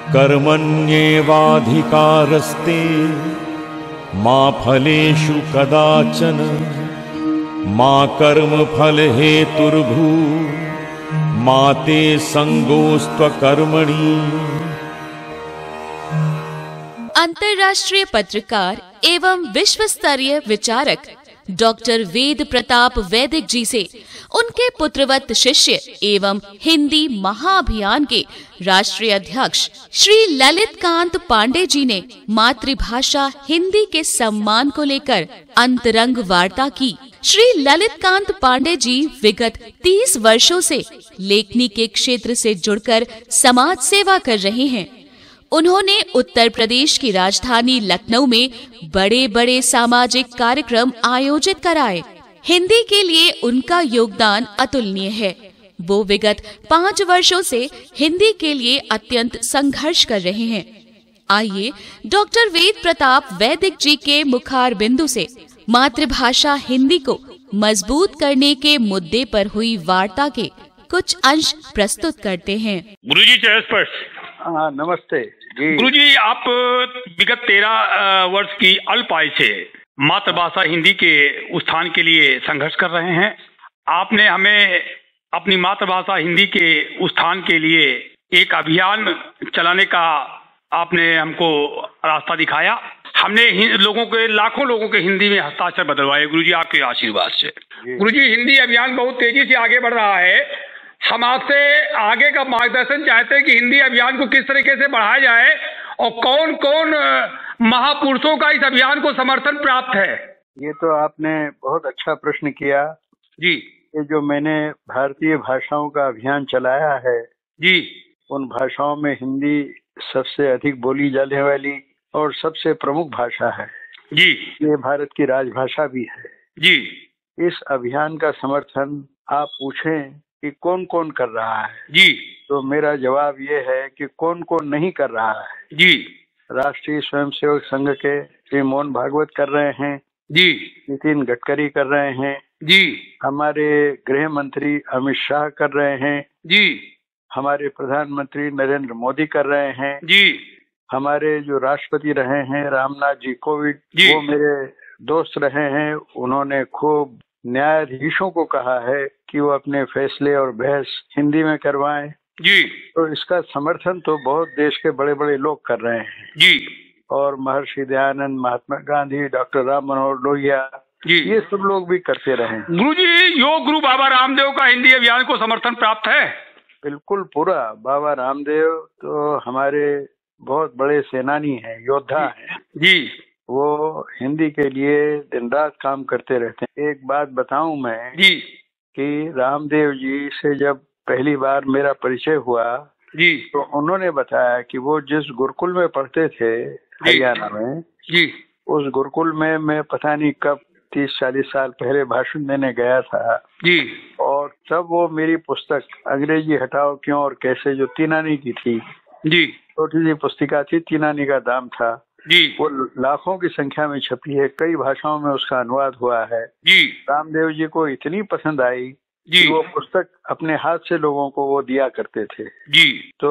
कर्मण्येवाधिकारस्ते मा फलेषु कदाचन मा कर्मफल हेतुर्भू मा ते संगोस्त्वकर्मणि। अंतर्राष्ट्रीय पत्रकार एवं विश्व स्तरीय विचारक डॉक्टर वेद प्रताप वैदिक जी से उनके पुत्रवत शिष्य एवं हिंदी महाअभियान के राष्ट्रीय अध्यक्ष श्री ललित कांत पांडे जी ने मातृभाषा हिंदी के सम्मान को लेकर अंतरंग वार्ता की। श्री ललित कांत पांडे जी विगत 30 वर्षों से लेखनी के क्षेत्र से जुड़कर समाज सेवा कर रहे हैं। उन्होंने उत्तर प्रदेश की राजधानी लखनऊ में बड़े बड़े सामाजिक कार्यक्रम आयोजित कराए। हिंदी के लिए उनका योगदान अतुलनीय है। वो विगत 5 वर्षों से हिंदी के लिए अत्यंत संघर्ष कर रहे हैं। आइए डॉक्टर वेद प्रताप वैदिक जी के मुखार बिंदु से मातृभाषा हिंदी को मजबूत करने के मुद्दे पर हुई वार्ता के कुछ अंश प्रस्तुत करते हैं। गुरुजी जय स्पर्श। नमस्ते जी। गुरुजी, आप विगत 13 वर्ष की अल्पायु से मातृभाषा हिंदी के उत्थान के लिए संघर्ष कर रहे हैं। आपने हमें अपनी मातृभाषा हिंदी के उत्थान के लिए एक अभियान चलाने का आपने हमको रास्ता दिखाया। हमने लोगों के लाखों लोगों के हिंदी में हस्ताक्षर बदलवाए गुरुजी आपके आशीर्वाद से। गुरुजी, हिंदी अभियान बहुत तेजी से आगे बढ़ रहा है। हम आपसे आगे का मार्गदर्शन चाहते हैं कि हिंदी अभियान को किस तरीके से बढ़ाया जाए और कौन कौन महापुरुषों का इस अभियान को समर्थन प्राप्त है। ये तो आपने बहुत अच्छा प्रश्न किया जी। ये जो मैंने भारतीय भाषाओं का अभियान चलाया है जी, उन भाषाओं में हिंदी सबसे अधिक बोली जाने वाली और सबसे प्रमुख भाषा है जी। ये भारत की राजभाषा भी है जी। इस अभियान का समर्थन आप पूछें कि कौन कौन कर रहा है जी, तो मेरा जवाब ये है कि कौन कौन नहीं कर रहा है। जी। राष्ट्रीय स्वयंसेवक संघ के श्री मोहन भागवत कर रहे हैं जी। नितिन गडकरी कर रहे हैं जी। हमारे गृह मंत्री अमित शाह कर रहे हैं जी। हमारे प्रधानमंत्री नरेंद्र मोदी कर रहे हैं जी। हमारे जो राष्ट्रपति रहे हैं रामनाथ जी कोविंद वो मेरे दोस्त रहे हैं। उन्होंने खूब न्यायाधीशों को कहा है कि वो अपने फैसले और बहस हिंदी में करवाएं जी। तो इसका समर्थन तो बहुत देश के बड़े बड़े लोग कर रहे हैं जी। और महर्षि दयानंद, महात्मा गांधी, डॉक्टर राम मनोहर लोहिया जी, ये सब लोग भी करते रहे। गुरुजी, योग गुरु बाबा रामदेव का हिंदी अभियान को समर्थन प्राप्त है। बिल्कुल पूरा। बाबा रामदेव तो हमारे बहुत बड़े सेनानी हैं, योद्धा हैं जी। वो हिंदी के लिए दिन रात काम करते रहते हैं। एक बात बताऊं मैं जी कि रामदेव जी से जब पहली बार मेरा परिचय हुआ जी तो उन्होंने बताया कि वो जिस गुरुकुल में पढ़ते थे हरियाणा में जी, उस गुरुकुल में मैं पता नहीं कब 30-40 साल पहले भाषण देने गया था जी। और तब वो मेरी पुस्तक अंग्रेजी हटाओ क्यों और कैसे जो तीनानी की थी जी, छोटी सी पुस्तिका थी, तीनानी का दाम था जी। वो लाखों की संख्या में छपी है, कई भाषाओं में उसका अनुवाद हुआ है जी। रामदेव जी को इतनी पसंद आई जी, कि वो पुस्तक अपने हाथ से लोगों को वो दिया करते थे जी। तो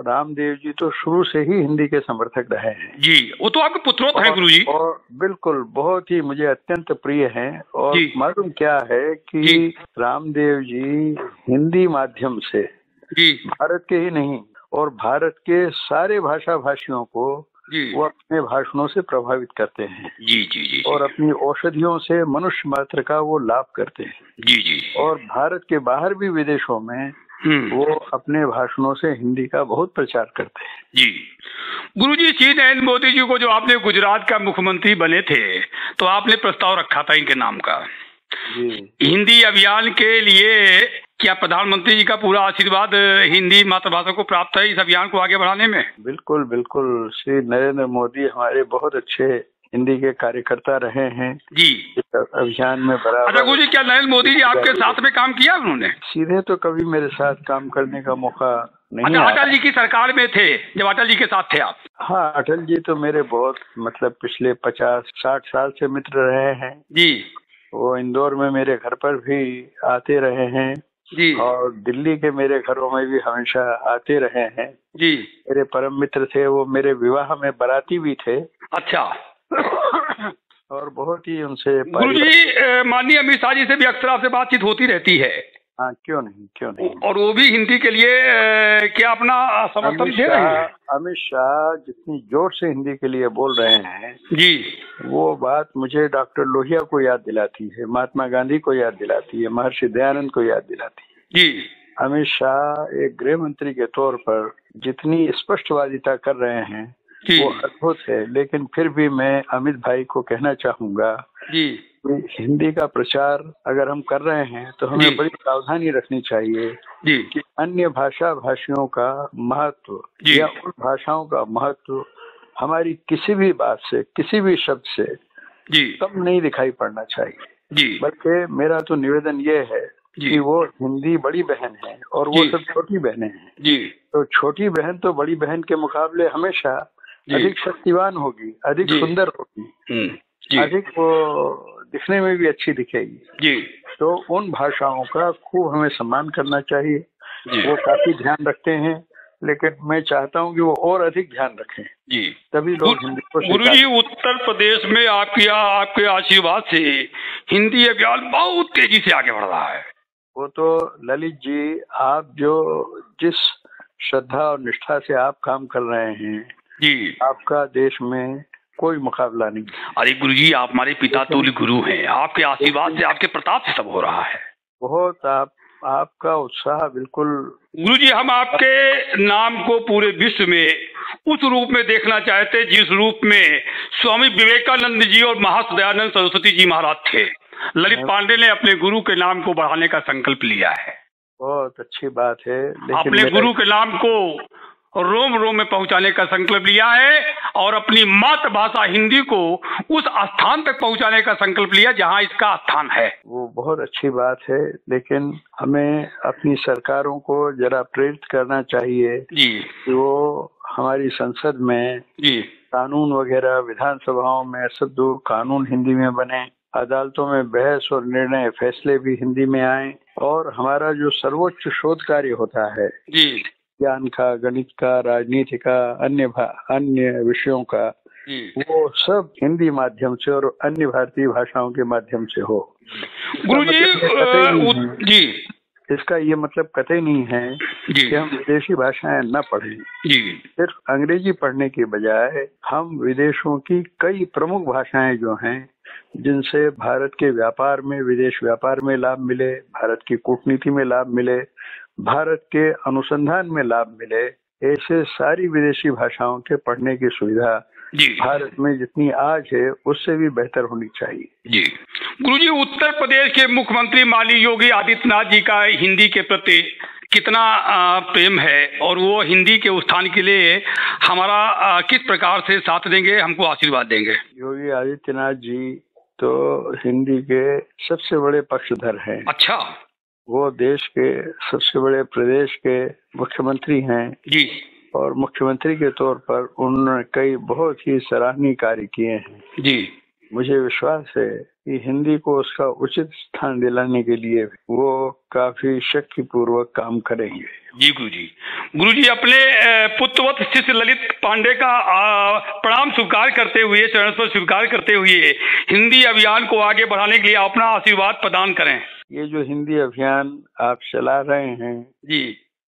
रामदेव जी तो शुरू से ही हिंदी के समर्थक रहे हैं जी। वो तो आपके पुत्रों है गुरुजी। और बिल्कुल बहुत ही मुझे अत्यंत प्रिय हैं। और मालूम क्या है कि रामदेव जी हिंदी माध्यम से जी भारत के ही नहीं और भारत के सारे भाषा भाषियों को वो अपने भाषणों से प्रभावित करते हैं जी जी जी, और अपनी औषधियों से मनुष्य मात्र का वो लाभ करते हैं जी जी। और भारत के बाहर भी विदेशों में वो अपने भाषणों से हिंदी का बहुत प्रचार करते हैं जी। गुरुजी, श्री नरेंद्र मोदी जी को जो आपने गुजरात का मुख्यमंत्री बने थे तो आपने प्रस्ताव रखा था इनके नाम का हिंदी अभियान के लिए। क्या प्रधानमंत्री जी का पूरा आशीर्वाद हिंदी मातृभाषा को प्राप्त है इस अभियान को आगे बढ़ाने में? बिल्कुल बिल्कुल। श्री नरेंद्र मोदी हमारे बहुत अच्छे हिंदी के कार्यकर्ता रहे हैं जी इस अभियान में बराबर। अच्छा गुरुजी, क्या नरेंद्र मोदी जी आपके साथ में काम किया उन्होंने? सीधे तो कभी मेरे साथ काम करने का मौका नहीं। अच्छा, अटल जी की सरकार में थे जब अटल जी के साथ थे आप? हाँ, अटल जी तो मेरे बहुत मतलब पिछले 50-60 साल से मित्र रहे हैं जी। वो इंदौर में मेरे घर पर भी आते रहे हैं जी। और दिल्ली के मेरे घरों में भी हमेशा आते रहे हैं जी। मेरे परम मित्र थे, वो मेरे विवाह में बाराती भी थे। अच्छा। और बहुत ही उनसे गुरुजी माननीय अमित शाह जी से भी अक्सर आपसे बातचीत होती रहती है। हाँ, क्यों नहीं, क्यों नहीं। और वो भी हिंदी के लिए क्या अपना समर्थन दे रहे हैं? अमित शाह जितनी जोर से हिंदी के लिए बोल रहे हैं जी, वो बात मुझे डॉक्टर लोहिया को याद दिलाती है, महात्मा गांधी को याद दिलाती है, महर्षि दयानंद को याद दिलाती है। जी। अमित शाह एक गृह मंत्री के तौर पर जितनी स्पष्टवादिता कर रहे हैं वो अद्भुत है। लेकिन फिर भी मैं अमित भाई को कहना चाहूंगा जी, हिंदी का प्रचार अगर हम कर रहे हैं तो हमें बड़ी सावधानी रखनी चाहिए जी, कि अन्य भाषियों का महत्व या उन भाषाओं का महत्व हमारी किसी भी बात से, किसी भी शब्द से कम नहीं दिखाई पड़ना चाहिए। बल्कि मेरा तो निवेदन ये है कि वो हिंदी बड़ी बहन है और वो सब छोटी बहनें हैं। तो छोटी बहन तो बड़ी बहन के मुकाबले हमेशा अधिक शक्तिवान होगी, अधिक सुंदर होगी, अधिक वो दिखने में भी अच्छी दिखेगी। तो उन भाषाओं का खूब हमें सम्मान करना चाहिए। वो काफी ध्यान रखते हैं, लेकिन मैं चाहता हूं कि वो और अधिक ध्यान रखें, तभी लोग हिंदी को। गुरुजी, उत्तर प्रदेश में आपके आशीर्वाद से हिंदी अभियान बहुत तेजी से आगे बढ़ रहा है। वो तो ललित जी, आप जो जिस श्रद्धा और निष्ठा से आप काम कर रहे हैं जी, आपका देश में कोई मुकाबला नहीं। अरे गुरुजी, आप हमारे पिता तुल्य गुरु हैं। आपके आशीर्वाद से, आपके प्रताप से सब हो रहा है। बहुत आपका उत्साह बिल्कुल। गुरुजी, हम आपके नाम को पूरे विश्व में उस रूप में देखना चाहते जिस रूप में स्वामी विवेकानंद जी और महात्मा दयानंद सरस्वती जी महाराज थे। ललित पांडे ने अपने गुरु के नाम को बढ़ाने का संकल्प लिया है। बहुत अच्छी बात है। अपने गुरु के नाम को रोम रोम में पहुंचाने का संकल्प लिया है और अपनी मातृभाषा हिंदी को उस स्थान तक पहुंचाने का संकल्प लिया जहां इसका स्थान है। वो बहुत अच्छी बात है, लेकिन हमें अपनी सरकारों को जरा प्रेरित करना चाहिए जी कि वो हमारी संसद में जी कानून वगैरह, विधानसभाओं में सद्दूर कानून हिंदी में बने, अदालतों में बहस और निर्णय फैसले भी हिंदी में आए, और हमारा जो सर्वोच्च शोध कार्य होता है जी, ज्ञान का, गणित का, राजनीति का, अन्य विषयों का, वो सब हिंदी माध्यम से और अन्य भारतीय भाषाओं के माध्यम से हो। जी, इसका ये मतलब कतई नहीं है कि हम विदेशी भाषाएं न पढ़ें। सिर्फ अंग्रेजी पढ़ने के बजाय हम विदेशों की कई प्रमुख भाषाएं जो हैं, जिनसे भारत के व्यापार में, विदेश व्यापार में लाभ मिले, भारत की कूटनीति में लाभ मिले, भारत के अनुसंधान में लाभ मिले, ऐसे सारी विदेशी भाषाओं के पढ़ने की सुविधा भारत में जितनी आज है उससे भी बेहतर होनी चाहिए। जी गुरुजी, उत्तर प्रदेश के मुख्यमंत्री माननीय योगी आदित्यनाथ जी का हिंदी के प्रति कितना प्रेम है और वो हिंदी के उत्थान के लिए हमारा किस प्रकार से साथ देंगे, हमको आशीर्वाद देंगे? योगी आदित्यनाथ जी तो हिंदी के सबसे बड़े पक्षधर हैं। अच्छा। वो देश के सबसे बड़े प्रदेश के मुख्यमंत्री हैं जी, और मुख्यमंत्री के तौर पर उन्होंने कई बहुत ही सराहनीय कार्य किए हैं जी। मुझे विश्वास है कि हिंदी को उसका उचित स्थान दिलाने के लिए वो काफी शक्ति पूर्वक काम करेंगे। जी गुरुजी, अपने पुत्रवत शिष्य ललित पांडे का प्रणाम स्वीकार करते हुए, चरण पर स्वीकार करते हुए हिंदी अभियान को आगे बढ़ाने के लिए अपना आशीर्वाद प्रदान करें। ये जो हिंदी अभियान आप चला रहे हैं जी,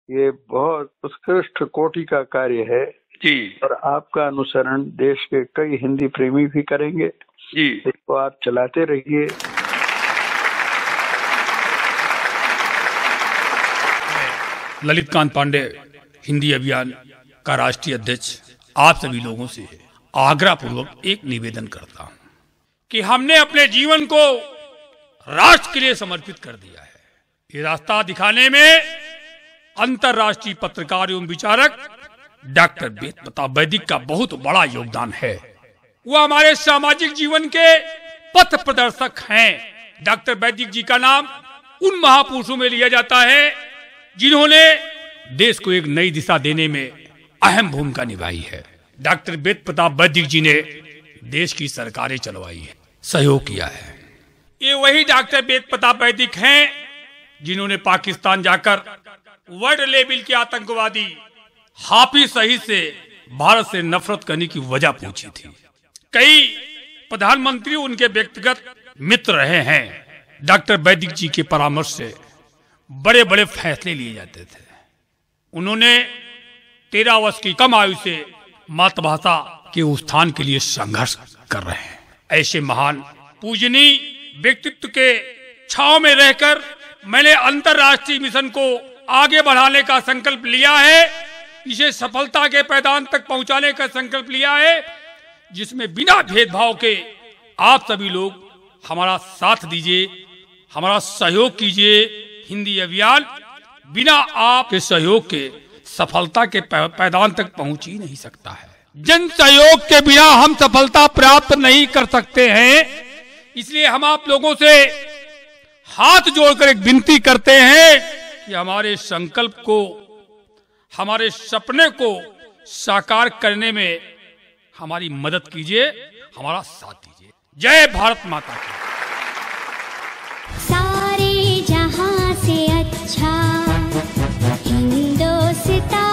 ये बहुत उत्कृष्ट कोटि का कार्य है जी, और आपका अनुसरण देश के कई हिंदी प्रेमी भी करेंगे जी। इसको आप चलाते रहिए। ललित कांत पांडे हिंदी अभियान का राष्ट्रीय अध्यक्ष आप सभी लोगों से आग्रह पूर्वक एक निवेदन करता हूं कि हमने अपने जीवन को राष्ट्र के लिए समर्पित कर दिया है। ये रास्ता दिखाने में अंतर्राष्ट्रीय पत्रकार एवं विचारक डॉक्टर वेद प्रताप वैदिक का बहुत बड़ा योगदान है। वो हमारे सामाजिक जीवन के पथ प्रदर्शक हैं। डॉक्टर वैदिक जी का नाम उन महापुरुषों में लिया जाता है जिन्होंने देश को एक नई दिशा देने में अहम भूमिका निभाई है। डॉक्टर वेद प्रताप वैदिक जी ने देश की सरकारें चलवाई है, सहयोग किया है। ये वही डॉक्टर वेद प्रताप वैदिक हैं जिन्होंने पाकिस्तान जाकर वर्ल्ड लेवल के आतंकवादी हाफिज सईद से भारत से नफरत करने की वजह पूछी थी। कई प्रधानमंत्री उनके व्यक्तिगत मित्र रहे हैं। डॉक्टर वैदिक जी के परामर्श से बड़े बड़े फैसले लिए जाते थे। उन्होंने 13 वर्ष की कम आयु से मातृभाषा के उत्थान के लिए संघर्ष कर रहे हैं। ऐसे महान पूजनीय व्यक्तित्व के छांव में रहकर मैंने अंतर्राष्ट्रीय मिशन को आगे बढ़ाने का संकल्प लिया है। इसे सफलता के पैदान तक पहुंचाने का संकल्प लिया है, जिसमें बिना भेदभाव के आप सभी लोग हमारा साथ दीजिए, हमारा सहयोग कीजिए। हिंदी अभियान बिना आपके सहयोग के सफलता के पैदान तक पहुंच ही नहीं सकता है। जन सहयोग के बिना हम सफलता प्राप्त नहीं कर सकते हैं। इसलिए हम आप लोगों से हाथ जोड़कर एक विनती करते हैं कि हमारे संकल्प को, हमारे सपने को साकार करने में हमारी मदद कीजिए, हमारा साथ दीजिए। जय भारत माता की। सारे जहां से अच्छा हिंदुस्तान।